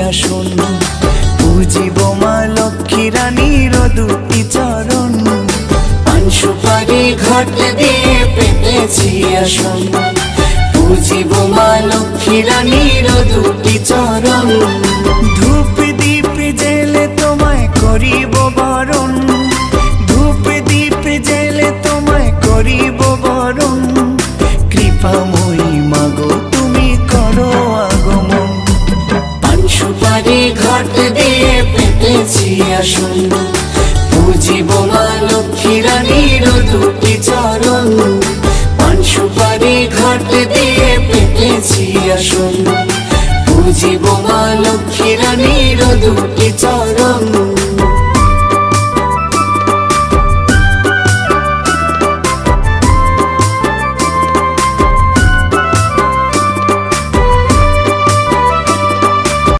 আসন, পুজিব মা লক্ষ্মী রানীর দুটি চরণ। পান সুপারি ঘট দিয়ে পেতেছি আসন, পুজিব মা লক্ষ্মী রানীর দুটি চরণ। ধূপ দীপ জেলে তোমায় করিব বরণ, ধূপ দীপ জেলে তোমায় করিব বরণ। কৃপাময়ী মাগো তুমি করো আগমন, পান সুপারি ঘট দিয়ে পেতেছি আসন, পুজিব মা লক্ষ্মী রানীর দুটি চরণ। পান সুপারি ঘট দিয়ে পেতেছি আসন, পুজিব মা লক্ষ্মী রানীর দুটি চরণ।